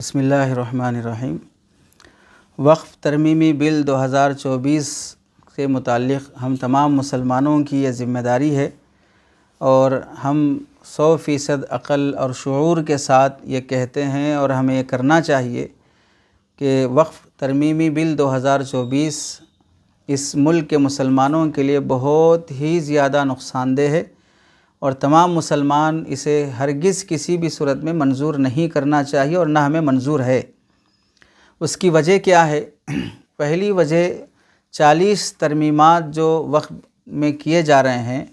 بسم اللہ الرحمن الرحیم۔ وقف ترمیمی بل 2024 کے متعلق ہم تمام مسلمانوں کی یہ ذمہ داری ہے اور ہم 100% عقل اور شعور کے ساتھ یہ کہتے ہیں اور ہمیں یہ کرنا چاہیے کہ وقف ترمیمی بل 2024 اس ملک کے مسلمانوں کے لیے بہت ہی زیادہ نقصان دہ ہے اور تمام مسلمان اسے ہرگز کسی بھی صورت میں منظور نہیں کرنا چاہیے اور نہ ہمیں منظور ہے۔ اس کی وجہ کیا ہے؟ پہلی وجہ 40 ترمیمات جو وقف میں کیے جا رہے ہیں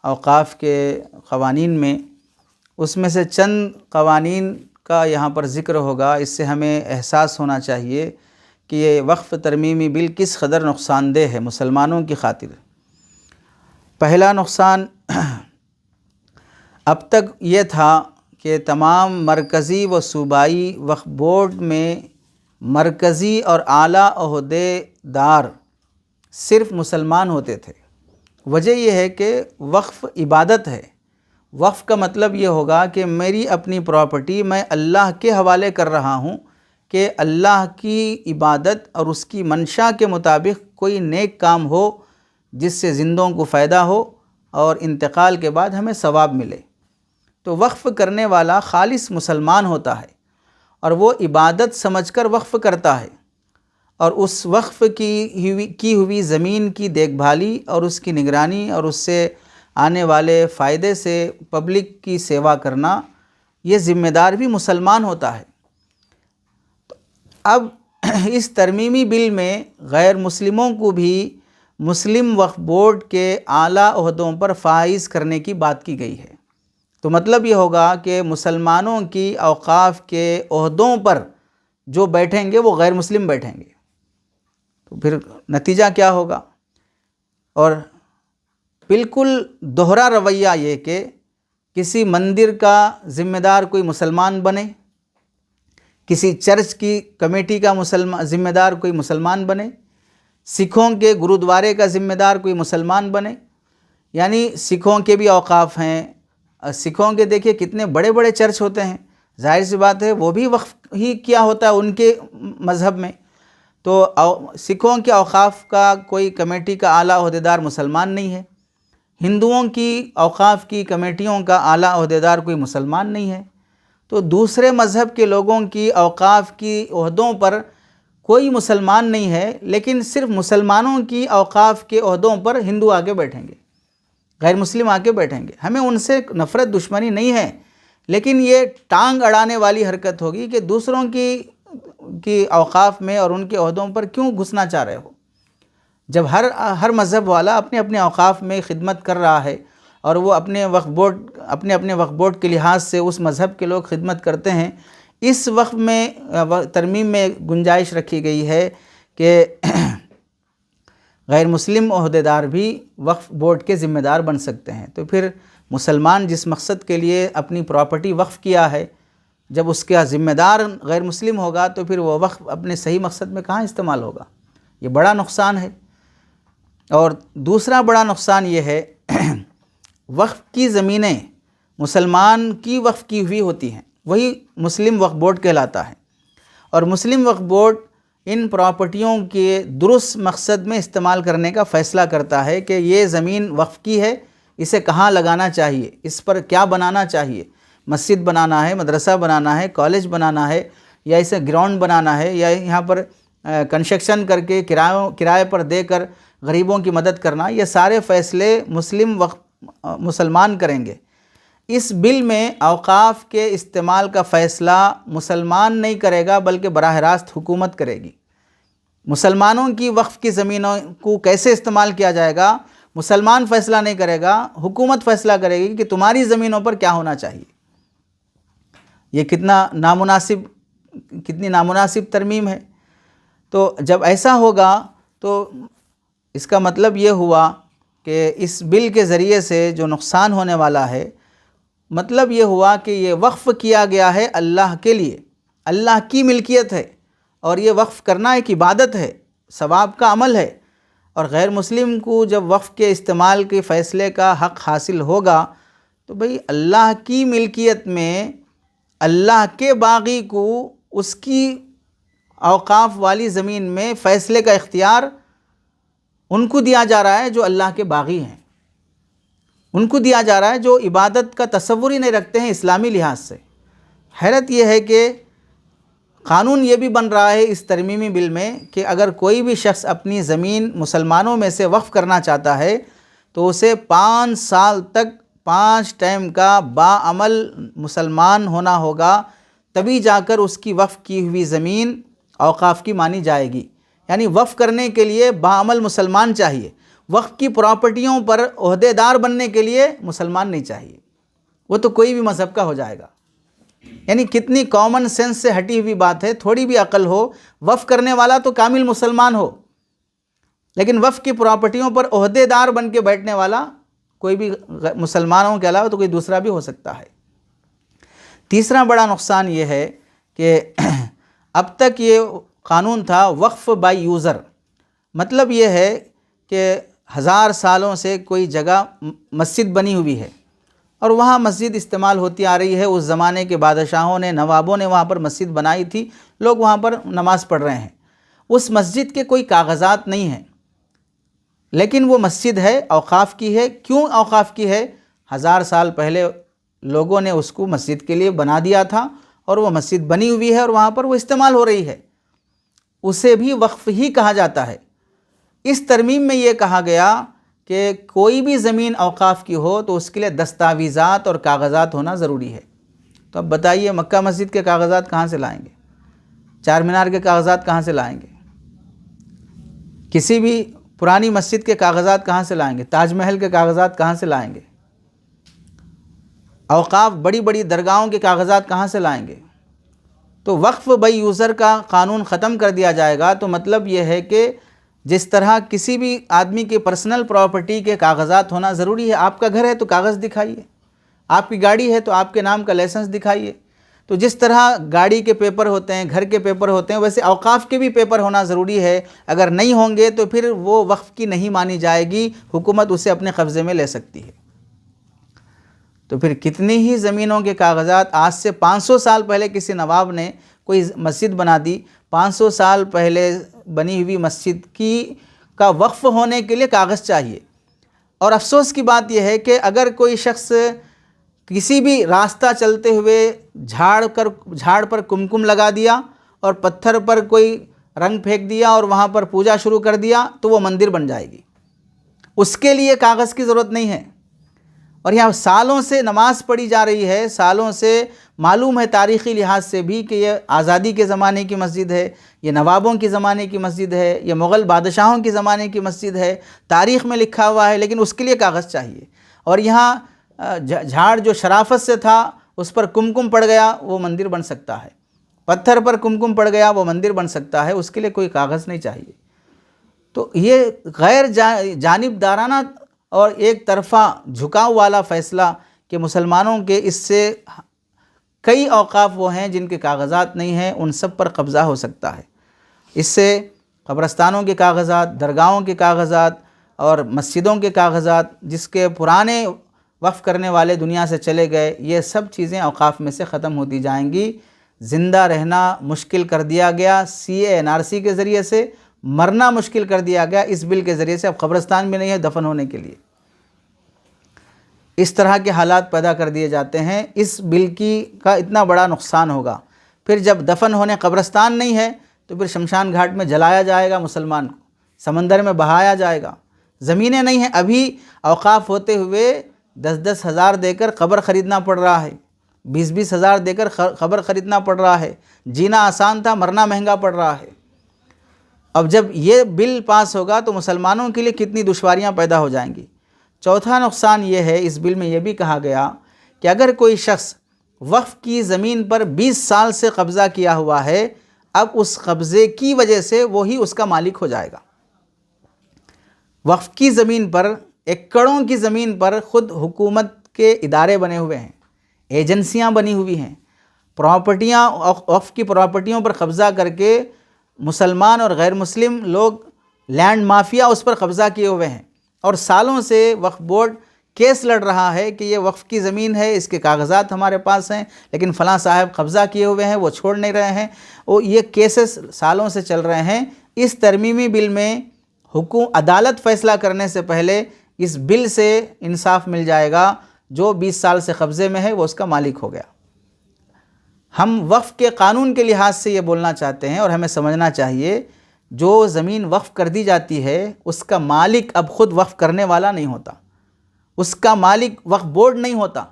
اوقاف کے قوانین میں، اس میں سے چند قوانین کا یہاں پر ذکر ہوگا۔ اس سے ہمیں احساس ہونا چاہیے کہ یہ وقف ترمیمی بل کس قدر نقصان دہ ہے مسلمانوں کی خاطر۔ پہلا نقصان اب تک یہ تھا کہ تمام مرکزی و صوبائی وقف بورڈ میں مرکزی اور اعلیٰ عہدے دار صرف مسلمان ہوتے تھے۔ وجہ یہ ہے کہ وقف عبادت ہے۔ وقف کا مطلب یہ ہوگا کہ میری اپنی پراپرٹی میں اللہ کے حوالے کر رہا ہوں کہ اللہ کی عبادت اور اس کی منشا کے مطابق کوئی نیک کام ہو جس سے زندوں کو فائدہ ہو اور انتقال کے بعد ہمیں ثواب ملے۔ تو وقف کرنے والا خالص مسلمان ہوتا ہے اور وہ عبادت سمجھ کر وقف کرتا ہے، اور اس وقف کی ہوئی زمین کی دیکھ بھالی اور اس کی نگرانی اور اس سے آنے والے فائدے سے پبلک کی سیوا کرنا، یہ ذمہ دار بھی مسلمان ہوتا ہے۔ تو اب اس ترمیمی بل میں غیر مسلموں کو بھی مسلم وقف بورڈ کے اعلیٰ عہدوں پر فائز کرنے کی بات کی گئی ہے۔ تو مطلب یہ ہوگا کہ مسلمانوں کی اوقاف کے عہدوں پر جو بیٹھیں گے وہ غیر مسلم بیٹھیں گے، تو پھر نتیجہ کیا ہوگا؟ اور بالکل دوہرا رویہ یہ کہ کسی مندر کا ذمہ دار کوئی مسلمان بنے، کسی چرچ کی کمیٹی کا ذمہ دار کوئی مسلمان بنے، سکھوں کے گرودوارے کا ذمہ دار کوئی مسلمان بنے۔ یعنی سکھوں کے بھی اوقاف ہیں، سکھوں کے دیکھیے کتنے بڑے بڑے چرچ ہوتے ہیں، ظاہر سی بات ہے وہ بھی وقف ہی کیا ہوتا ہے ان کے مذہب میں۔ تو سکھوں کے اوقاف کا کوئی کمیٹی کا اعلیٰ عہدیدار مسلمان نہیں ہے، ہندوؤں کی اوقاف کی کمیٹیوں کا اعلیٰ عہدیدار کوئی مسلمان نہیں ہے۔ تو دوسرے مذہب کے لوگوں کی اوقاف کی عہدوں پر کوئی مسلمان نہیں ہے، لیکن صرف مسلمانوں کی اوقاف کے عہدوں پر ہندو آ کے بیٹھیں گے، غیر مسلم آ کے بیٹھیں گے۔ ہمیں ان سے نفرت دشمنی نہیں ہے، لیکن یہ ٹانگ اڑانے والی حرکت ہوگی کہ دوسروں کی اوقاف میں اور ان کے عہدوں پر کیوں گھسنا چاہ رہے ہو، جب ہر مذہب والا اپنے اپنے اوقاف میں خدمت کر رہا ہے اور وہ اپنے وقف بورڈ کے لحاظ سے اس مذہب کے لوگ خدمت کرتے ہیں۔ اس وقف میں ترمیم میں گنجائش رکھی گئی ہے کہ غیر مسلم عہدیدار بھی وقف بورڈ کے ذمہ دار بن سکتے ہیں۔ تو پھر مسلمان جس مقصد کے لیے اپنی پراپرٹی وقف کیا ہے، جب اس کا ذمہ دار غیر مسلم ہوگا تو پھر وہ وقف اپنے صحیح مقصد میں کہاں استعمال ہوگا؟ یہ بڑا نقصان ہے۔ اور دوسرا بڑا نقصان یہ ہے، وقف کی زمینیں مسلمان کی وقف کی ہوئی ہوتی ہیں، وہی مسلم وقف بورڈ کہلاتا ہے، اور مسلم وقف بورڈ ان پراپرٹیوں کے درست مقصد میں استعمال کرنے کا فیصلہ کرتا ہے کہ یہ زمین وقف کی ہے، اسے کہاں لگانا چاہیے، اس پر کیا بنانا چاہیے، مسجد بنانا ہے، مدرسہ بنانا ہے، کالج بنانا ہے، یا اسے گراؤنڈ بنانا ہے، یا یہاں پر کنسٹرکشن کر کے کرائے پر دے کر غریبوں کی مدد کرنا، یہ سارے فیصلے مسلمان کریں گے۔ اس بل میں اوقاف کے استعمال کا فیصلہ مسلمان نہیں کرے گا بلکہ براہ راست حکومت کرے گی۔ مسلمانوں کی وقف کی زمینوں کو کیسے استعمال کیا جائے گا مسلمان فیصلہ نہیں کرے گا، حکومت فیصلہ کرے گی کہ تمہاری زمینوں پر کیا ہونا چاہیے۔ یہ کتنی نامناسب ترمیم ہے۔ تو جب ایسا ہوگا تو اس کا مطلب یہ ہوا کہ اس بل کے ذریعے سے جو نقصان ہونے والا ہے، مطلب یہ ہوا کہ یہ وقف کیا گیا ہے اللہ کے لیے، اللہ کی ملکیت ہے، اور یہ وقف کرنا ایک عبادت ہے، ثواب کا عمل ہے، اور غیر مسلم کو جب وقف کے استعمال کے فیصلے کا حق حاصل ہوگا تو بھئی اللہ کی ملکیت میں اللہ کے باغی کو اس کی اوقاف والی زمین میں فیصلے کا اختیار ان کو دیا جا رہا ہے جو اللہ کے باغی ہیں، ان کو دیا جا رہا ہے جو عبادت کا تصور ہی نہیں رکھتے ہیں اسلامی لحاظ سے۔ حیرت یہ ہے کہ قانون یہ بھی بن رہا ہے اس ترمیمی بل میں کہ اگر کوئی بھی شخص اپنی زمین مسلمانوں میں سے وقف کرنا چاہتا ہے تو اسے 5 سال تک 5 ٹائم کا باعمل مسلمان ہونا ہوگا، تبھی جا کر اس کی وقف کی ہوئی زمین اوقاف کی مانی جائے گی۔ یعنی وقف کرنے کے لیے باعمل مسلمان چاہیے، وقف کی پراپرٹیوں پر عہدے دار بننے کے لیے مسلمان نہیں چاہیے، وہ تو کوئی بھی مذہب کا ہو جائے گا۔ یعنی کتنی کامن سینس سے ہٹی ہوئی بات ہے، تھوڑی بھی عقل ہو، وقف کرنے والا تو کامل مسلمان ہو، لیکن وقف کی پراپرٹیوں پر عہدے دار بن کے بیٹھنے والا کوئی بھی مسلمانوں کے علاوہ تو کوئی دوسرا بھی ہو سکتا ہے۔ تیسرا بڑا نقصان یہ ہے کہ اب تک یہ قانون تھا وقف بائی یوزر، مطلب یہ ہے کہ 1000 سالوں سے کوئی جگہ مسجد بنی ہوئی ہے اور وہاں مسجد استعمال ہوتی آ رہی ہے، اس زمانے کے بادشاہوں نے، نوابوں نے وہاں پر مسجد بنائی تھی، لوگ وہاں پر نماز پڑھ رہے ہیں، اس مسجد کے کوئی کاغذات نہیں ہیں، لیکن وہ مسجد ہے، اوقاف کی ہے۔ کیوں اوقاف کی ہے؟ 1000 سال پہلے لوگوں نے اس کو مسجد کے لیے بنا دیا تھا اور وہ مسجد بنی ہوئی ہے اور وہاں پر وہ استعمال ہو رہی ہے، اسے بھی وقف ہی کہا جاتا ہے۔ اس ترمیم میں یہ کہا گیا کہ کوئی بھی زمین اوقاف کی ہو تو اس کے لیے دستاویزات اور کاغذات ہونا ضروری ہے۔ تو اب بتائیے مکہ مسجد کے کاغذات کہاں سے لائیں گے؟ چار مینار کے کاغذات کہاں سے لائیں گے؟ کسی بھی پرانی مسجد کے کاغذات کہاں سے لائیں گے؟ تاج محل کے کاغذات کہاں سے لائیں گے؟ اوقاف بڑی بڑی درگاہوں کے کاغذات کہاں سے لائیں گے؟ تو وقف بائی یوزر کا قانون ختم کر دیا جائے گا تو مطلب یہ ہے کہ جس طرح کسی بھی آدمی کے پرسنل پراپرٹی کے کاغذات ہونا ضروری ہے، آپ کا گھر ہے تو کاغذ دکھائیے، آپ کی گاڑی ہے تو آپ کے نام کا لائسنس دکھائیے، تو جس طرح گاڑی کے پیپر ہوتے ہیں، گھر کے پیپر ہوتے ہیں، ویسے اوقاف کے بھی پیپر ہونا ضروری ہے۔ اگر نہیں ہوں گے تو پھر وہ وقف کی نہیں مانی جائے گی، حکومت اسے اپنے قبضے میں لے سکتی ہے۔ تو پھر کتنی ہی زمینوں کے کاغذات آج سے 500 سال پہلے کسی نواب نے کوئی مسجد بنا دی، 500 سال پہلے بنی ہوئی مسجد کا وقف ہونے کے لیے کاغذ چاہیے۔ اور افسوس کی بات یہ ہے کہ اگر کوئی شخص کسی بھی راستہ چلتے ہوئے جھاڑ پر کمکم لگا دیا اور پتھر پر کوئی رنگ پھینک دیا اور وہاں پر پوجا شروع کر دیا تو وہ مندر بن جائے گی، اس کے لیے کاغذ کی ضرورت نہیں ہے۔ اور یہاں سالوں سے نماز پڑھی جا رہی ہے، سالوں سے معلوم ہے تاریخی لحاظ سے بھی کہ یہ آزادی کے زمانے کی مسجد ہے، یہ نوابوں کے زمانے کی مسجد ہے، یہ مغل بادشاہوں کے زمانے کی مسجد ہے، تاریخ میں لکھا ہوا ہے، لیکن اس کے لیے کاغذ چاہیے۔ اور یہاں جھاڑ جو شرافت سے تھا اس پر کمکم پڑ گیا وہ مندر بن سکتا ہے، پتھر پر کمکم پڑ گیا وہ مندر بن سکتا ہے، اس کے لیے کوئی کاغذ نہیں چاہیے۔ تو یہ غیر جانبدارانہ اور ایک طرفہ جھکاؤ والا فیصلہ کہ مسلمانوں کے اس سے کئی اوقاف وہ ہیں جن کے کاغذات نہیں ہیں، ان سب پر قبضہ ہو سکتا ہے۔ اس سے قبرستانوں کے کاغذات، درگاہوں کے کاغذات اور مسجدوں کے کاغذات، جس کے پرانے وقف کرنے والے دنیا سے چلے گئے، یہ سب چیزیں اوقاف میں سے ختم ہوتی جائیں گی۔ زندہ رہنا مشکل کر دیا گیا CA/NRC کے ذریعے سے، مرنا مشکل کر دیا گیا اس بل کے ذریعے سے۔ اب قبرستان بھی نہیں ہے دفن ہونے کے لیے، اس طرح کے حالات پیدا کر دیے جاتے ہیں۔ اس بل کا اتنا بڑا نقصان ہوگا، پھر جب دفن ہونے قبرستان نہیں ہے تو پھر شمشان گھاٹ میں جلایا جائے گا مسلمان کو، سمندر میں بہایا جائے گا۔ زمینیں نہیں ہیں، ابھی اوقاف ہوتے ہوئے 10-10 ہزار دے کر قبر خریدنا پڑ رہا ہے، 20-20 ہزار دے کر قبر خریدنا پڑ رہا ہے۔ جینا آسان تھا، مرنا مہنگا پڑ رہا ہے۔ اب جب یہ بل پاس ہوگا تو مسلمانوں کے لیے کتنی دشواریاں پیدا ہو جائیں گی۔ چوتھا نقصان یہ ہے، اس بل میں یہ بھی کہا گیا کہ اگر کوئی شخص وقف کی زمین پر 20 سال سے قبضہ کیا ہوا ہے، اب اس قبضے کی وجہ سے وہی اس کا مالک ہو جائے گا۔ وقف کی زمین پر، ایکڑوں کی زمین پر خود حکومت کے ادارے بنے ہوئے ہیں، ایجنسیاں بنی ہوئی ہیں، پراپرٹیاں، وقف کی پراپرٹیوں پر قبضہ کر کے مسلمان اور غیر مسلم لوگ لینڈ مافیا اس پر قبضہ کیے ہوئے ہیں، اور سالوں سے وقف بورڈ کیس لڑ رہا ہے کہ یہ وقف کی زمین ہے، اس کے کاغذات ہمارے پاس ہیں، لیکن فلاں صاحب قبضہ کیے ہوئے ہیں، وہ چھوڑ نہیں رہے ہیں، اور یہ کیسز سالوں سے چل رہے ہیں۔ اس ترمیمی بل میں عدالت فیصلہ کرنے سے پہلے اس بل سے انصاف مل جائے گا، جو 20 سال سے قبضے میں ہے وہ اس کا مالک ہو گیا۔ ہم وقف کے قانون کے لحاظ سے یہ بولنا چاہتے ہیں، اور ہمیں سمجھنا چاہیے جو زمین وقف کر دی جاتی ہے اس کا مالک اب خود وقف کرنے والا نہیں ہوتا، اس کا مالک وقف بورڈ نہیں ہوتا،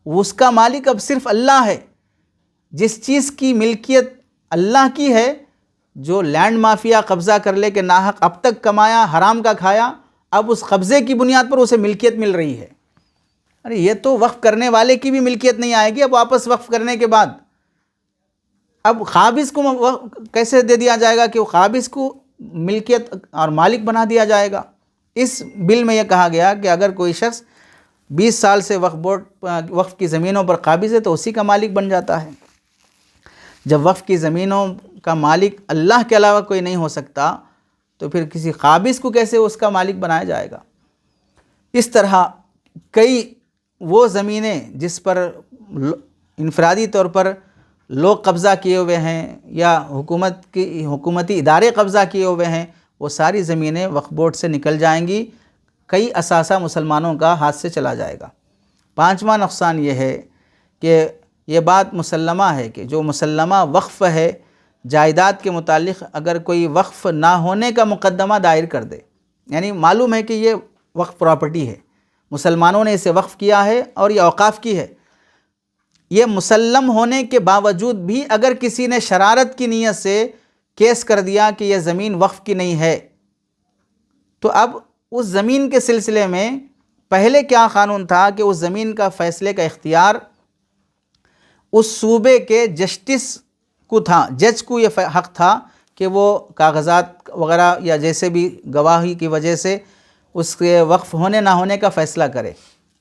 اس کا مالک اب صرف اللہ ہے۔ جس چیز کی ملکیت اللہ کی ہے، جو لینڈ مافیا قبضہ کر لے کے ناحق اب تک کمایا، حرام کا کھایا، اب اس قبضے کی بنیاد پر اسے ملکیت مل رہی ہے۔ ارے یہ تو وقف کرنے والے کی بھی ملکیت نہیں آئے گی اب واپس وقف کرنے کے بعد۔ اب قابض کو کیسے دے دیا جائے گا کہ وہ قابض کو ملکیت اور مالک بنا دیا جائے گا؟ اس بل میں یہ کہا گیا کہ اگر کوئی شخص 20 سال سے وقف کی زمینوں پر قابض ہے تو اسی کا مالک بن جاتا ہے۔ جب وقف کی زمینوں کا مالک اللہ کے علاوہ کوئی نہیں ہو سکتا تو پھر کسی قابض کو کیسے اس کا مالک بنایا جائے گا؟ اس طرح کئی وہ زمینیں جس پر انفرادی طور پر لوگ قبضہ کیے ہوئے ہیں یا حکومتی ادارے قبضہ کیے ہوئے ہیں، وہ ساری زمینیں وقف بورڈ سے نکل جائیں گی، کئی اثاثہ مسلمانوں کا ہاتھ سے چلا جائے گا۔ 5واں نقصان یہ ہے کہ یہ بات مسلمہ ہے کہ جو مسلمہ وقف ہے، جائیداد کے متعلق اگر کوئی وقف نہ ہونے کا مقدمہ دائر کر دے، یعنی معلوم ہے کہ یہ وقف پراپرٹی ہے، مسلمانوں نے اسے وقف کیا ہے اور یہ اوقاف کی ہے، یہ مسلم ہونے کے باوجود بھی اگر کسی نے شرارت کی نیت سے کیس کر دیا کہ یہ زمین وقف کی نہیں ہے، تو اب اس زمین کے سلسلے میں پہلے کیا قانون تھا کہ اس زمین کا فیصلے کا اختیار اس صوبے کے جسٹس کو تھا، جج کو یہ حق تھا کہ وہ کاغذات وغیرہ یا جیسے بھی گواہی کی وجہ سے اس کے وقف ہونے نہ ہونے کا فیصلہ کرے۔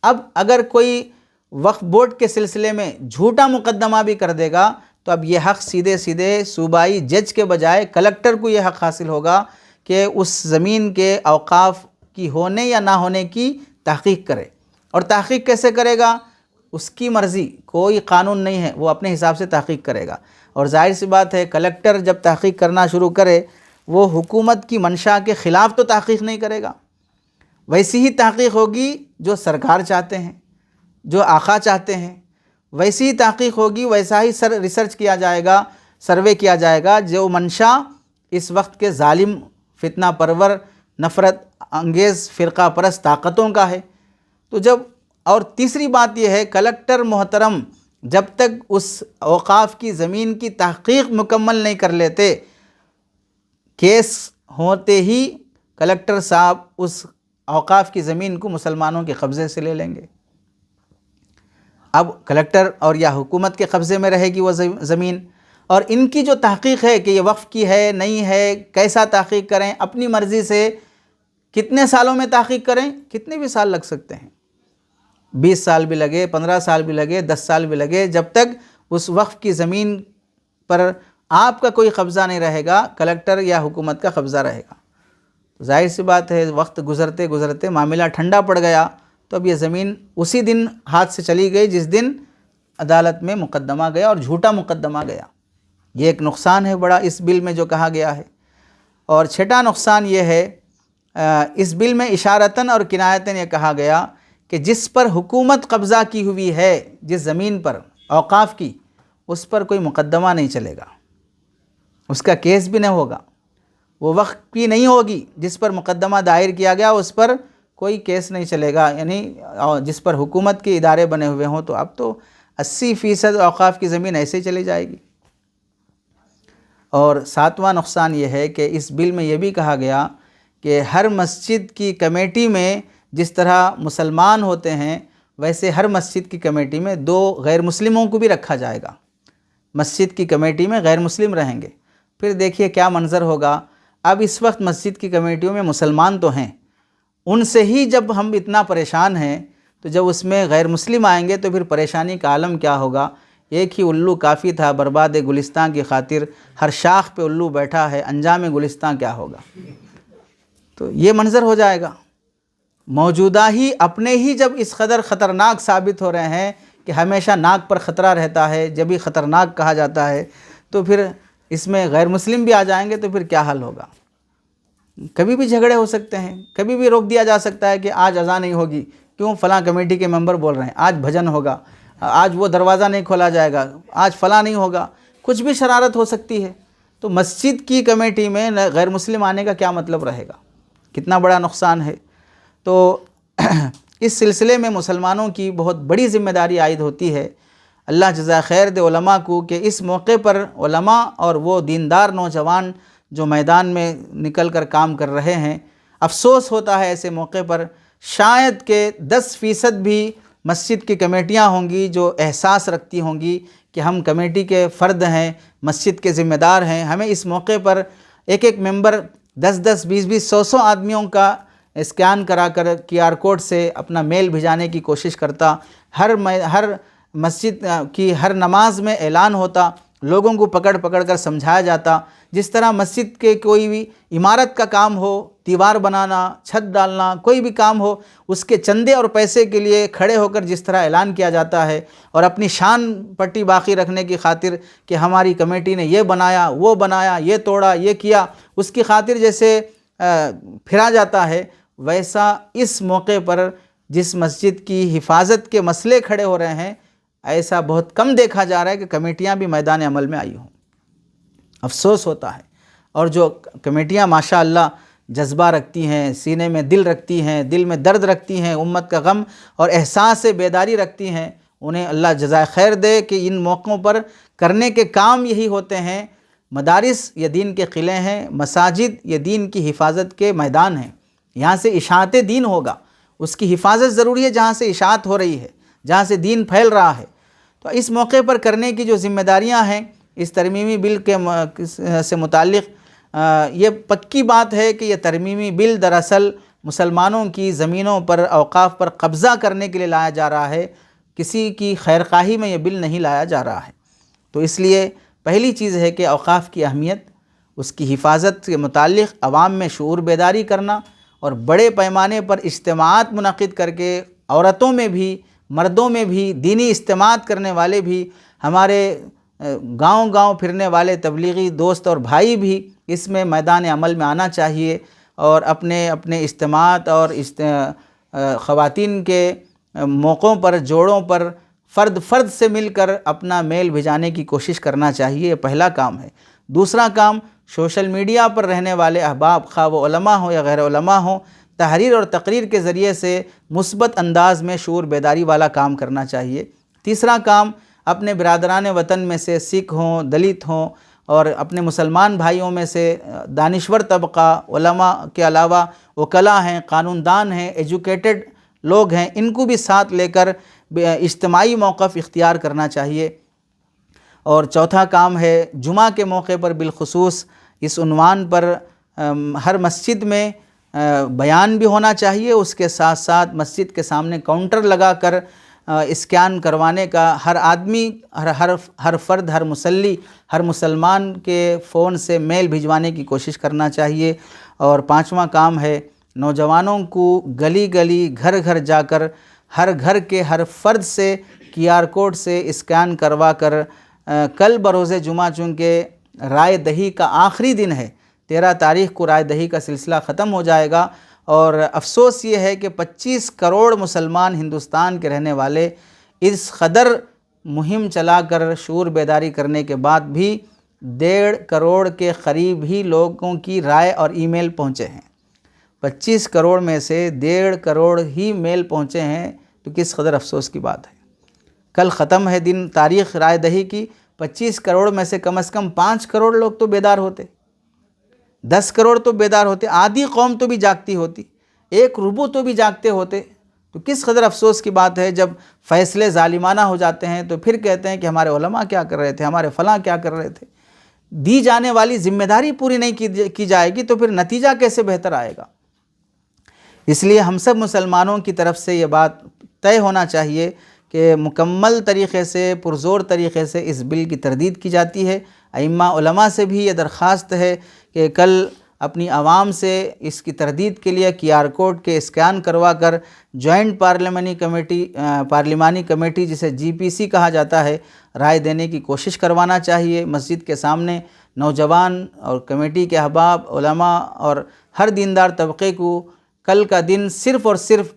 اب اگر کوئی وقف بورڈ کے سلسلے میں جھوٹا مقدمہ بھی کر دے گا تو اب یہ حق سیدھے صوبائی جج کے بجائے کلکٹر کو یہ حق حاصل ہوگا کہ اس زمین کے اوقاف کی ہونے یا نہ ہونے کی تحقیق کرے۔ اور تحقیق کیسے کرے گا؟ اس کی مرضی، کوئی قانون نہیں ہے، وہ اپنے حساب سے تحقیق کرے گا۔ اور ظاہر سی بات ہے کلکٹر جب تحقیق کرنا شروع کرے وہ حکومت کی منشا کے خلاف تو تحقیق نہیں کرے گا، ویسی ہی تحقیق ہوگی جو سرکار چاہتے ہیں، جو آقا چاہتے ہیں، ویسی ہی تحقیق ہوگی، ویسا ہی ریسرچ کیا جائے گا، سروے کیا جائے گا جو منشا اس وقت کے ظالم فتنہ پرور نفرت انگیز فرقہ پرست طاقتوں کا ہے۔ تو اور تیسری بات یہ ہے کلکٹر محترم جب تک اس اوقاف کی زمین کی تحقیق مکمل نہیں کر لیتے، کیس ہوتے ہی کلکٹر صاحب اس اوقاف کی زمین کو مسلمانوں کے قبضے سے لے لیں گے۔ اب کلکٹر اور یا حکومت کے قبضے میں رہے گی وہ زمین، اور ان کی جو تحقیق ہے کہ یہ وقف کی ہے نہیں ہے، کیسا تحقیق کریں، اپنی مرضی سے کتنے سالوں میں تحقیق کریں، کتنے بھی سال لگ سکتے ہیں، 20 سال بھی لگے، 15 سال بھی لگے، 10 سال بھی لگے، جب تک اس وقف کی زمین پر آپ کا کوئی قبضہ نہیں رہے گا، کلکٹر یا حکومت کا قبضہ رہے گا۔ ظاہر سی بات ہے وقت گزرتے گزرتے معاملہ ٹھنڈا پڑ گیا تو اب یہ زمین اسی دن ہاتھ سے چلی گئی جس دن عدالت میں مقدمہ گیا اور جھوٹا مقدمہ گیا۔ یہ ایک نقصان ہے بڑا اس بل میں جو کہا گیا ہے۔ اور 6واں نقصان یہ ہے اس بل میں اشارتاً اور کنایتاً یہ کہا گیا کہ جس پر حکومت قبضہ کی ہوئی ہے، جس زمین پر اوقاف کی، اس پر کوئی مقدمہ نہیں چلے گا، اس کا کیس بھی نہیں ہوگا، وہ وقف کی نہیں ہوگی، جس پر مقدمہ دائر کیا گیا اس پر کوئی کیس نہیں چلے گا، یعنی جس پر حکومت کے ادارے بنے ہوئے ہوں تو اب تو 80% اوقاف کی زمین ایسے ہی چلی جائے گی۔ اور 7واں نقصان یہ ہے کہ اس بل میں یہ بھی کہا گیا کہ ہر مسجد کی کمیٹی میں جس طرح مسلمان ہوتے ہیں ویسے ہر مسجد کی کمیٹی میں 2 غیر مسلموں کو بھی رکھا جائے گا، مسجد کی کمیٹی میں غیر مسلم رہیں گے۔ پھر دیکھیے کیا منظر ہوگا۔ اب اس وقت مسجد کی کمیٹیوں میں مسلمان تو ہیں، ان سے ہی جب ہم اتنا پریشان ہیں تو جب اس میں غیر مسلم آئیں گے تو پھر پریشانی کا عالم کیا ہوگا۔ ایک ہی الو کافی تھا برباد گلستان کی خاطر، ہر شاخ پہ الو بیٹھا ہے، انجام گلستان کیا ہوگا؟ تو یہ منظر ہو جائے گا۔ موجودہ ہی اپنے ہی جب اس قدر خطرناک ثابت ہو رہے ہیں کہ ہمیشہ ناک پر خطرہ رہتا ہے، جب ہی خطرناک کہا جاتا ہے، تو پھر اس میں غیر مسلم بھی آ جائیں گے تو پھر کیا حل ہوگا؟ کبھی بھی جھگڑے ہو سکتے ہیں، کبھی بھی روک دیا جا سکتا ہے کہ آج اذان نہیں ہوگی، کیوں؟ فلاں کمیٹی کے ممبر بول رہے ہیں، آج بھجن ہوگا، آج وہ دروازہ نہیں کھولا جائے گا، آج فلاں نہیں ہوگا، کچھ بھی شرارت ہو سکتی ہے۔ تو مسجد کی کمیٹی میں غیر مسلم آنے کا کیا مطلب رہے گا؟ کتنا بڑا نقصان ہے۔ تو اس سلسلے میں مسلمانوں کی بہت بڑی ذمہ داری عائد ہوتی ہے۔ اللہ جزائے خیر دے علماء کو کہ اس موقع پر علماء اور وہ دیندار نوجوان جو میدان میں نکل کر کام کر رہے ہیں، افسوس ہوتا ہے ایسے موقع پر شاید کہ 10% بھی مسجد کی کمیٹیاں ہوں گی جو احساس رکھتی ہوں گی کہ ہم کمیٹی کے فرد ہیں، مسجد کے ذمہ دار ہیں، ہمیں اس موقع پر ایک ایک ممبر 10 20 100 آدمیوں کا اسکین کرا کر QR کوڈ سے اپنا میل بھیجانے کی کوشش کرتا، ہر مسجد کی ہر نماز میں اعلان ہوتا، لوگوں کو پکڑ کر سمجھایا جاتا۔ جس طرح مسجد کے کوئی بھی عمارت کا کام ہو، دیوار بنانا، چھت ڈالنا، کوئی بھی کام ہو، اس کے چندے اور پیسے کے لیے کھڑے ہو کر جس طرح اعلان کیا جاتا ہے اور اپنی شان پٹی باقی رکھنے کی خاطر کہ ہماری کمیٹی نے یہ بنایا، وہ بنایا، یہ توڑا، یہ کیا، اس کی خاطر جیسے پھرا جاتا ہے، ویسا اس موقع پر جس مسجد کی حفاظت کے مسئلے کھڑے ہو رہے ہیں، ایسا بہت کم دیکھا جا رہا ہے کہ کمیٹیاں بھی میدان عمل میں آئی ہوں۔ افسوس ہوتا ہے۔ اور جو کمیٹیاں ماشاءاللہ جذبہ رکھتی ہیں، سینے میں دل رکھتی ہیں، دل میں درد رکھتی ہیں، امت کا غم اور احساس بیداری رکھتی ہیں، انہیں اللہ جزائے خیر دے کہ ان موقعوں پر کرنے کے کام یہی ہوتے ہیں۔ مدارس یہ دین کے قلعے ہیں، مساجد یہ دین کی حفاظت کے میدان ہیں، یہاں سے اشاعت دین ہوگا، اس کی حفاظت ضروری ہے جہاں سے اشاعت ہو رہی ہے، جہاں سے دین پھیل رہا ہے۔ تو اس موقع پر کرنے کی جو ذمہ داریاں ہیں، اس ترمیمی بل کے سے متعلق یہ پکی بات ہے کہ یہ ترمیمی بل دراصل مسلمانوں کی زمینوں پر، اوقاف پر قبضہ کرنے کے لیے لایا جا رہا ہے، کسی کی خیرخواہی میں یہ بل نہیں لایا جا رہا ہے۔ تو اس لیے پہلی چیز ہے کہ اوقاف کی اہمیت، اس کی حفاظت کے متعلق عوام میں شعور بیداری کرنا اور بڑے پیمانے پر اجتماعات منعقد کر کے عورتوں میں بھی، مردوں میں بھی، دینی اجتماعات کرنے والے بھی، ہمارے گاؤں پھرنے والے تبلیغی دوست اور بھائی بھی اس میں میدان عمل میں آنا چاہیے اور اپنے اجتماعات اور خواتین کے موقعوں پر، جوڑوں پر فرد سے مل کر اپنا میل بھیجانے کی کوشش کرنا چاہیے، یہ پہلا کام ہے۔ دوسرا کام، سوشل میڈیا پر رہنے والے احباب، خواہ وہ علماء ہوں یا غیر علماء ہوں، تحریر اور تقریر کے ذریعے سے مثبت انداز میں شعور بیداری والا کام کرنا چاہیے۔ تیسرا کام، اپنے برادران وطن میں سے سکھ ہوں، دلت ہوں اور اپنے مسلمان بھائیوں میں سے دانشور طبقہ، علماء کے علاوہ وکلاء ہیں، قانون دان ہیں، ایجوکیٹڈ لوگ ہیں، ان کو بھی ساتھ لے کر اجتماعی موقف اختیار کرنا چاہیے۔ اور چوتھا کام ہے جمعہ کے موقع پر بالخصوص اس عنوان پر ہر مسجد میں بیان بھی ہونا چاہیے، اس کے ساتھ ساتھ مسجد کے سامنے کاؤنٹر لگا کر اسکین کروانے کا ہر آدمی، ہر فرد، ہر مصلی، ہر مسلمان کے فون سے میل بھجوانے کی کوشش کرنا چاہیے۔ اور پانچواں کام ہے نوجوانوں کو گلی گلی، گھر گھر جا کر ہر گھر کے ہر فرد سے QR کوڈ سے اسکین کروا کر کل بروز جمعہ، چونکہ رائے دہی کا آخری دن ہے، 13 تاریخ کو رائے دہی کا سلسلہ ختم ہو جائے گا، اور افسوس یہ ہے کہ 25 کروڑ مسلمان ہندوستان کے رہنے والے اس قدر مہم چلا کر شعور بیداری کرنے کے بعد بھی 1.5 کروڑ کے قریب ہی لوگوں کی رائے اور ای میل پہنچے ہیں۔ 25 کروڑ میں سے 1.5 کروڑ ہی میل پہنچے ہیں، تو کس قدر افسوس کی بات ہے۔ کل ختم ہے دن، تاریخ رائے دہی کی، 25 کروڑ میں سے کم از کم 5 کروڑ لوگ تو بیدار ہوتے، 10 کروڑ تو بیدار ہوتے، آدھی قوم تو بھی جاگتی ہوتی، 1 ربع تو بھی جاگتے ہوتے۔ تو کس قدر افسوس کی بات ہے جب فیصلے ظالمانہ ہو جاتے ہیں تو پھر کہتے ہیں کہ ہمارے علماء کیا کر رہے تھے، ہمارے فلاں کیا کر رہے تھے۔ دی جانے والی ذمہ داری پوری نہیں کی جائے گی تو پھر نتیجہ کیسے بہتر آئے گا؟ اس لیے ہم سب مسلمانوں کی طرف سے یہ بات طے ہونا چاہیے کہ مکمل طریقے سے، پرزور طریقے سے اس بل کی تردید کی جاتی ہے۔ ائمہ علماء سے بھی یہ درخواست ہے کہ کل اپنی عوام سے اس کی تردید کے لیے QR کوڈ کے اسکین کروا کر جوائنٹ پارلیمانی کمیٹی جسے GPC کہا جاتا ہے رائے دینے کی کوشش کروانا چاہیے۔ مسجد کے سامنے نوجوان اور کمیٹی کے احباب، علماء اور ہر دیندار طبقے کو کل کا دن صرف اور صرف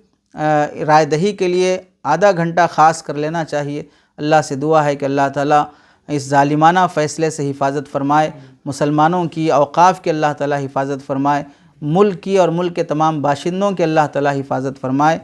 رائے دہی کے لیے آدھا گھنٹہ خاص کر لینا چاہیے۔ اللہ سے دعا ہے کہ اللہ تعالیٰ اس ظالمانہ فیصلے سے حفاظت فرمائے، مسلمانوں کی اوقاف کی اللہ تعالیٰ حفاظت فرمائے، ملک کی اور ملک کے تمام باشندوں کی اللہ تعالیٰ حفاظت فرمائے۔